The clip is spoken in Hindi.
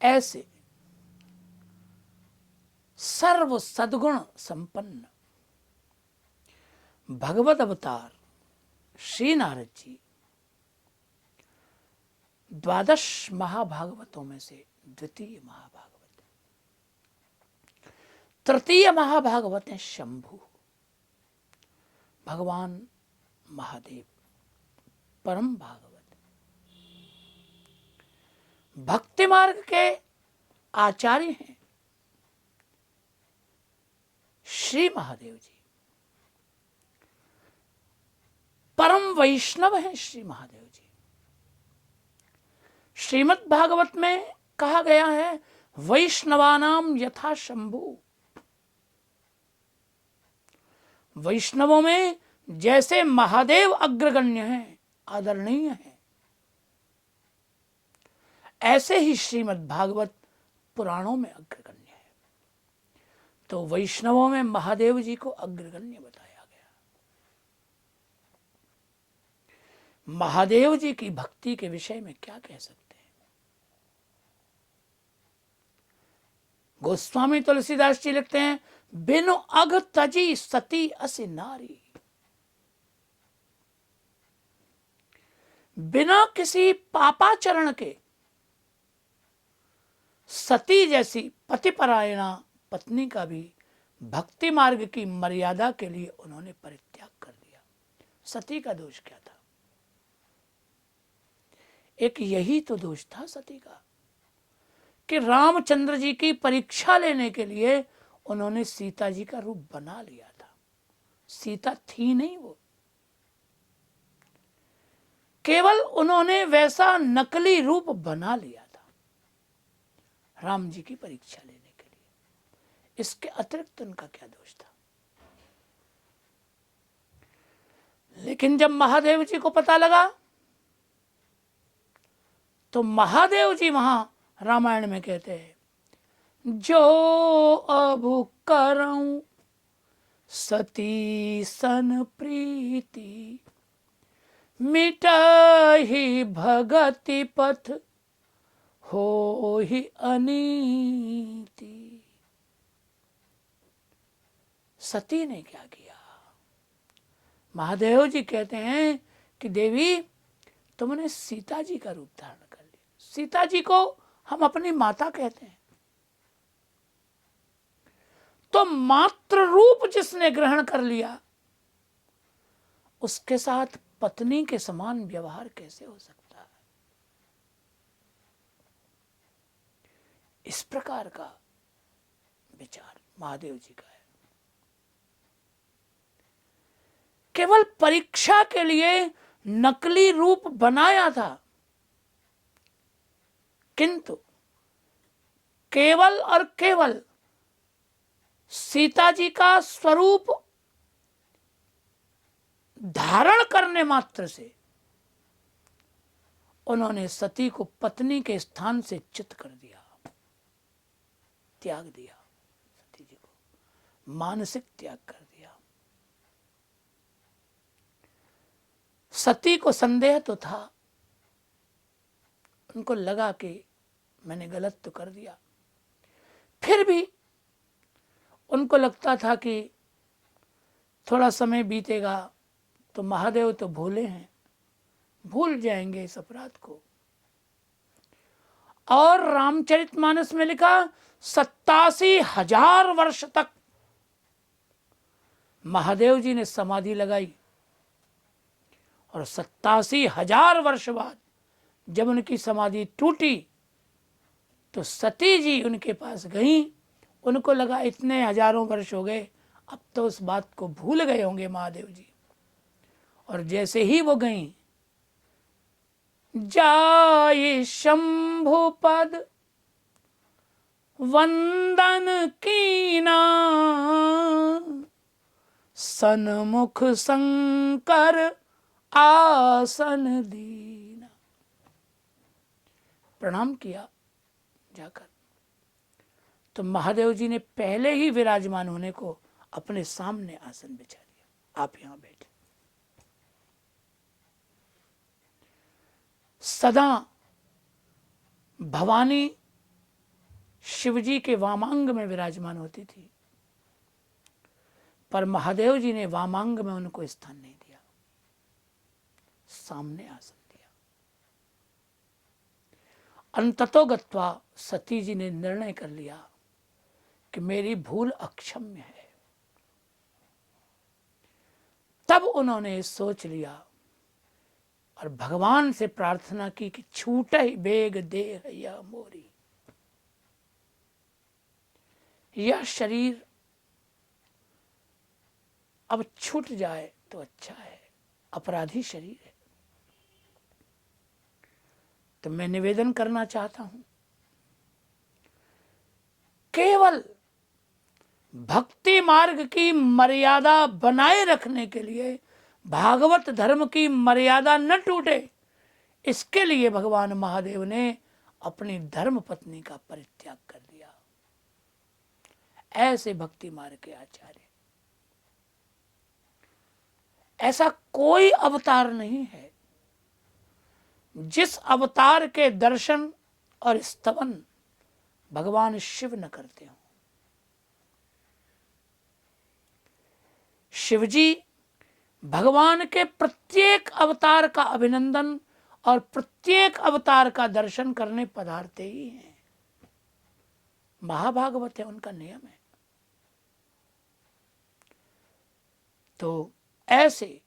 ऐसे सर्व सद्गुण संपन्न भगवत अवतार श्री नारद जी 12 महाभागवतों में से द्वितीय महाभागवत। तृतीय महाभागवत है शंभु, भगवान महादेव परम भागवत। भक्ति मार्ग के आचार्य हैं श्री महादेव जी, परम वैष्णव हैं श्री महादेव जी। श्रीमद् भागवत में कहा गया है वैष्णवानाम यथा शंभु, वैष्णवों में जैसे महादेव अग्रगण्य हैं, आदरणीय हैं, ऐसे ही श्रीमद् भागवत पुराणों में अग्रगण्य है। तो वैष्णवों में महादेव जी को अग्रगण्य बताया गया। महादेव जी की भक्ति के विषय में क्या कह सकते हैं? गोस्वामी तुलसीदास जी लिखते हैं, बिनु अघ तजी सती असि नारी। बिना किसी पापाचरण के सती जैसी पतिपरायणा पत्नी का भी भक्ति मार्ग की मर्यादा के लिए उन्होंने परित्याग कर दिया। सती का दोष क्या था? एक यही तो दोष था सती का कि रामचंद्र जी की परीक्षा लेने के लिए उन्होंने सीता जी का रूप बना लिया था। सीता थी नहीं, वो केवल उन्होंने वैसा नकली रूप बना लिया था राम जी की परीक्षा लेने के लिए। इसके अतिरिक्त उनका क्या दोष था? लेकिन जब महादेव जी को पता लगा तो महादेव जी वहां रामायण में कहते हैं, जो अभु करऊं सती सन प्रीति, मिटाहि भगति पथ हो ही अनीति। सती ने क्या किया? महादेव जी कहते हैं कि देवी तुमने सीता जी का रूप धारण कर लिया। सीता जी को हम अपनी माता कहते हैं, तो मात्र रूप जिसने ग्रहण कर लिया उसके साथ पत्नी के समान व्यवहार कैसे हो सकता है? इस प्रकार का विचार महादेव जी का है। केवल परीक्षा के लिए नकली रूप बनाया था, किंतु केवल और केवल सीता जी का स्वरूप धारण करने मात्र से उन्होंने सती को पत्नी के स्थान से च्युत कर दिया, त्याग दिया। सती जी को मानसिक त्याग कर दिया। सती को संदेह तो था, उनको लगा कि मैंने गलत तो कर दिया, फिर भी उनको लगता था कि थोड़ा समय बीतेगा तो महादेव तो भूले हैं, भूल जाएंगे इस अपराध को। और रामचरितमानस में लिखा 87,000 वर्ष तक महादेव जी ने समाधि लगाई, और 87,000 वर्ष बाद जब उनकी समाधि टूटी तो सती जी उनके पास गई। उनको लगा इतने हजारों वर्ष हो गए, अब तो उस बात को भूल गए होंगे महादेव जी। और जैसे ही वो गई, जाए शंभु पद वंदन कीना, सन्मुख शंकर आसन दीना। प्रणाम किया जाकर, तो महादेव जी ने पहले ही विराजमान होने को अपने सामने आसन बिछा दिया, आप यहां बैठे। सदा भवानी शिवजी के वामांग में विराजमान होती थी, पर महादेव जी ने वामांग में उनको स्थान नहीं दिया, सामने आसन दिया। अंततो गत्वा सती जी ने निर्णय कर लिया कि मेरी भूल अक्षम्य है। तब उन्होंने सोच लिया और भगवान से प्रार्थना की कि छूटे बेग देह यह मोरी, यह शरीर अब छूट जाए तो अच्छा है, अपराधी शरीर है। तो मैं निवेदन करना चाहता हूं, केवल भक्ति मार्ग की मर्यादा बनाए रखने के लिए, भागवत धर्म की मर्यादा न टूटे, इसके लिए भगवान महादेव ने अपनी धर्म पत्नी का परित्याग कर दिया। ऐसे भक्ति मार्ग के आचार्य, ऐसा कोई अवतार नहीं है जिस अवतार के दर्शन और स्तवन भगवान शिव न करते हो। शिवजी भगवान के प्रत्येक अवतार का अभिनंदन और प्रत्येक अवतार का दर्शन करने पधारते ही हैं। महाभागवत है, उनका नियम है। तो ऐसे